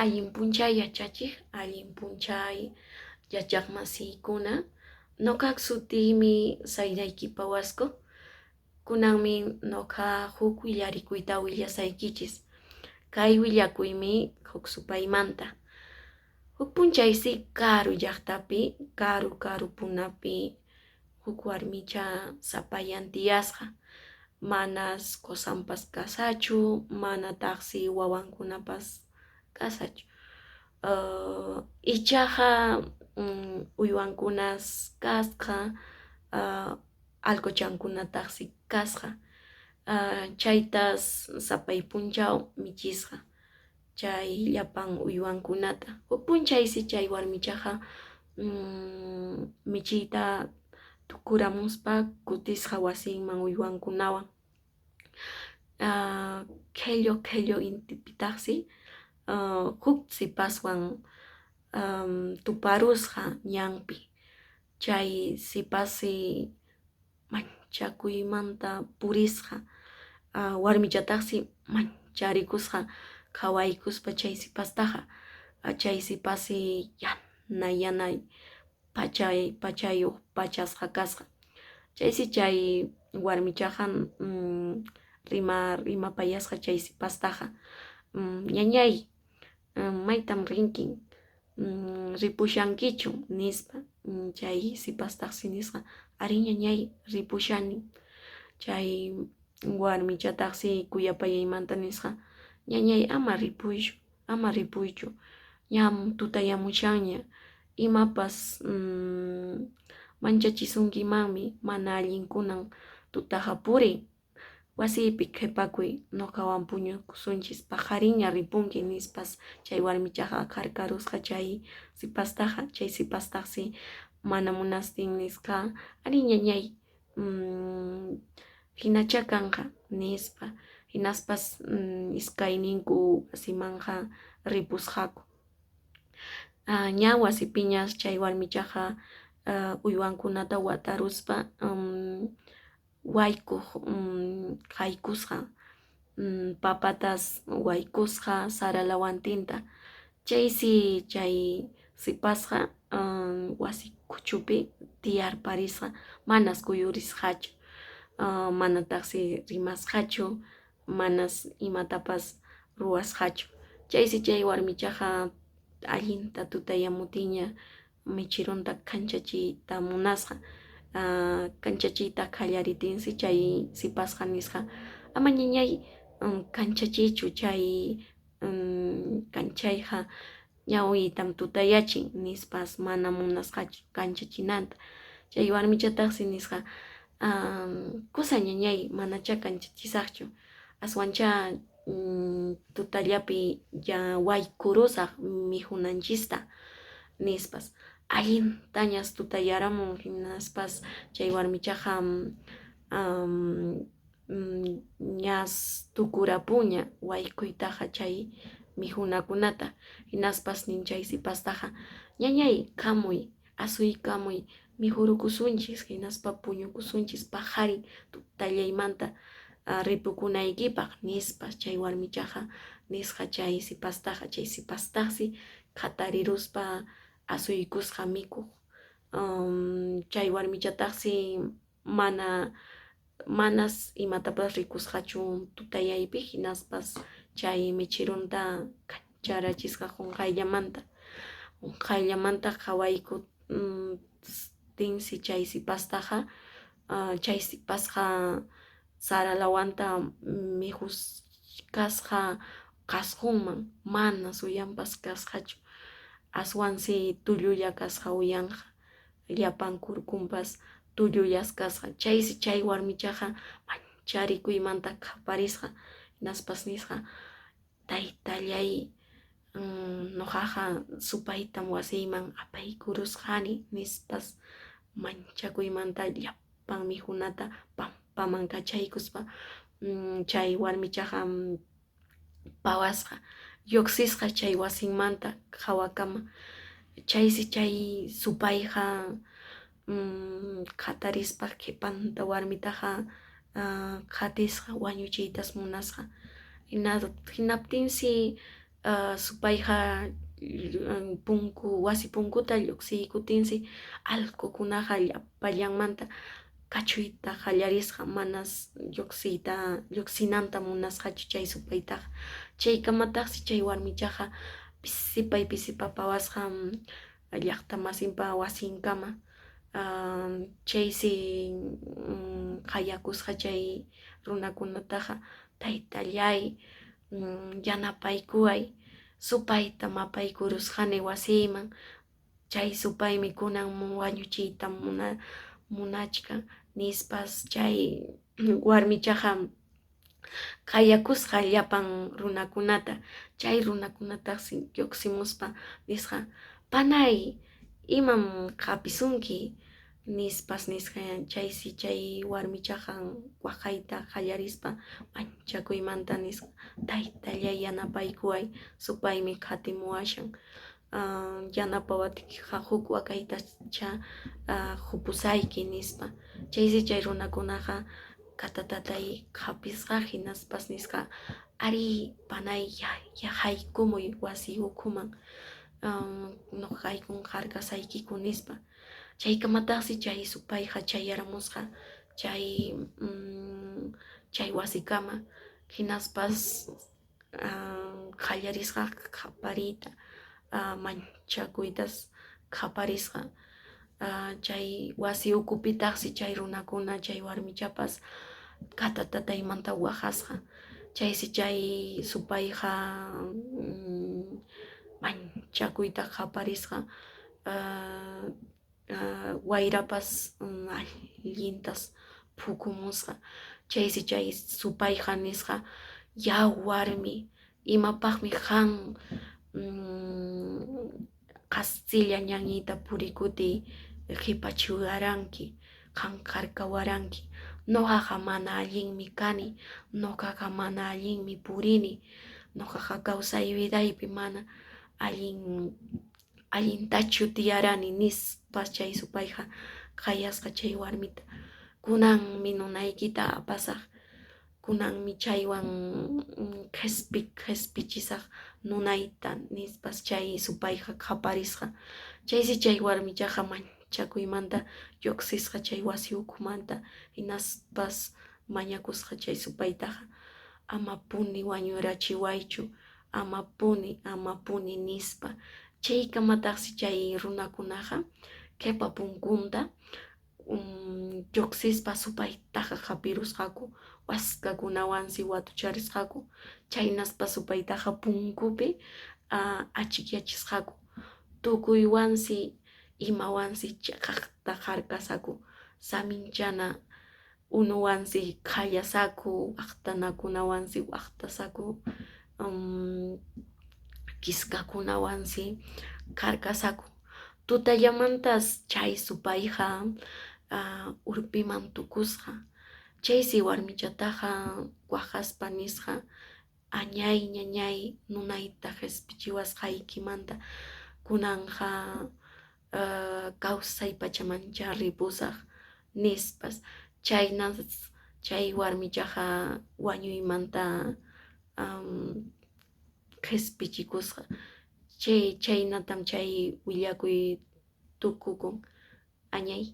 allin punchay yachachiq, allin punchay yachaq masiykuna. Ñuqaq sutiymi Sayraykipa Wasco. Kunanmi ñuqa huk willarikuyta willasaykichis. Kay willakuymi huk supaymanta. Huk punchaysi karu llaqtapi, karu punapi huk warmicha sapayan tiyasqa. Manas qusanpas kasachu, manataqsi wawankunapas kasachu. Ichaqa uywankunas kasqa, alquchankunataqsi kasqa. Chaytas sapay punchaw michisqa. Chay llapan uywankunata. Huk punchaysi chay warmichaqa michiyta tukuramuspa kutisqa wasinman uywankunawan. Qhillu intipitaqsi huk sipaswan tuparusqa ñanpi. Chay sipasi manchakuymanta purisqa. Warmichataqsi mancharikusqa qhawaykuspa chay sipastaqa. Chay sipasi yana pachayuq pachasqa kasqa. Chaysi chay warmichaqa rimapayasqa chay sipastaqa. Ñañay, maytam rinki, ripushankichu nispa. Chay sipastaqsi nisqa ari ñañay ripushani. Chay warmichataqsi kuyapayaymanta nisqa ñañay ama ripuychu, ñam tutayamushanña, imapas manchachisunkimanmi, mana allinkunan tutaqa puriy, wasipi qhipakuy, ñuqawan puñukusunchis paqariña ripunki nispas chay warmichaqa qarkarusqa chay sipastaqa. Chay sipastaqsi mana munastin nisqa ari ñañay, hinacha kanqa nispa, hinaspas iskayninku wasimanqa ripusqaku. Ña wasipiñas chay warmichaqa uywankunata wataruspa waykuq haykusqa, papatas waykusqa sara lawantinta. Chaysi chay sipasqa wasi kuchupi tiyarparisqa manas kuyurisqachu, manataqsi rimasqachu, manas imatapas ruwasqachu. Chaysi chay warmichaqa allinta tutayamuptinña michirunta kanchachiyta munasqa. Kanchachiyta qallaritinsi chay sipasqa nisqa ama ñañay kanchachiychu chay kanchayqa ñawiytam tutayachin nispas mana munasqachu kanchachinanta. Chay warmichataqsi nisqa kusa ñañay manacha kanchathisaqchu, aswancha tutallapi waykurusaq mijunanchista nispas. Allintañas tutayaramun hinaspas chay warmichaqa ñas tukurapuña waykuytaqa chay mijunakunata. Hinaspas nin chay sipastaqa ñañay kamuy, asuykamuy mijurukusunchis, hinaspa puñukusunchis paqariy tutallaymanta ripukunaykipaq nispas chay warmichaqa nisqa chay sipastaqa. Chay sipastaqsi qhatariruspa asuykusqa mikuq. Chay warmichataqsi manas imatapas rikusqachu tutayaypi, hinaspas chay michirunta kancharachisqa qunqayllamanta qhawayku tinsi chay sipastaqa. Chay sipasqa sara lawanta mijuskasqa qasqunman, mana suyanpas kasqachu. Aswansi tullulla kasqa uyanqa, llapan kurkunpas tullullas kasqa. Chaysi chay warmichaqa mancharikuymanta qhaparisqa, hinaspas nisqa taytallay, ñuqaqa supaytam wasiyman apaykurusqani nispas manchakuymanta llapan mijunata pampaman kachaykuspa chay warmichaqa pawasqa, lluqsisqa chay wasinmanta qhawakama. Chaysi chay supayqa qhatarispa qhipanta warmitaqa qatisqa wañuchiytas munasqa. Hinaptinsi supayqa wasi punkuta lluqsiykutinsi allqukunaqa llapallanmanta kachuyta qallarisqa manas lluqsinanta munasqachu chay supaytaqa. Chaykamataqsi chay warmichaqa pisipay pawasqa llaqta masinpa wasinkama. Chaysi qayakusqa chay runakunataqa taytallay, yanapaykuway, supayta mapaykurusqani wasiyman. Chay supaymi kunan wañuchiyta munachka nispas chay warmichaqa qayakusqa llapan runakunata. Chay runakunataqsi lluqsimuspa nisqa panay imam qapisunki nisqa chaysi chay warmichaqa waqayta qallarispa manchakuymanta nisqa taytallay yanapaykuway supaymi qhatimuwashan. Yanapa watikiqa huk wakaytacha qupusayki nispa. Chaysi chay runakunaqa katatatay qhapisqa hinaspas nisqa ari panay haykumuy wasi ukhuman, ñuqaykun qarkasaykiku nispa. Chaykamataqsi chay supayqa chayaramusqa chay wasikama hinaspas qallarisqa qapariyta, manchakuytas qaparisqa. Chay wasi ukupitaqsi chay runakuna chay warmichapas katataymanta waqasqa. Chaysi chay supayqa manchakuyta qaparisqa, wayrapas allintas phukumusqa. Chaysi chay supayqa nisqa yawarmi imapaqmi qan kastilla ñañiyta purikutiy qhipachiwaranki, qanqarkawaranki. Ñuqaqa mana allinmi kani, ñuqaqa mana allinmi purini, ñuqaqa kawsay vidaypi mana allintachu tiyarani nispas chay supayqa qayasqa chay warmita. Kunanmi nunaykita apasaq, kunanmi chaywan qhispichisaq nunayta nispas chay supayqa qaparisqa. Chaysi chay warmichaqa manchakuymanta lluqsisqa chay wasi ukhumanta hinaspas mañakusqa chay supaytaqa amapuni wañurachiwaychu, amapuni nispa. Chaykamataqsi chay runakunaqa qipa punkunta lluqsispa supaytaqa qapirusqaku, waskakunawansi watucharisqaku. Chaynaspa supaytaqa punkupi achikyachisqaku. Tukuywansi imawansi chiqaqta qarkasaku, saminchana unuwansi qallasaku, waqtanakunawansi waqtasaku, kiskakunawansi qarkasaku. Tutallamantas chay supayqa urpiman tukusqa. Chaysi warmichataqa waqaspa nisqa añay ñañay nunayta qhispichiwasqaykimanta kunanqa kawsay pachamancha ripusaq nispas. Chaynas chay warmichaqa wañuymanta qhispichikusqa. Chaynatam chay willakuy tukukun añay.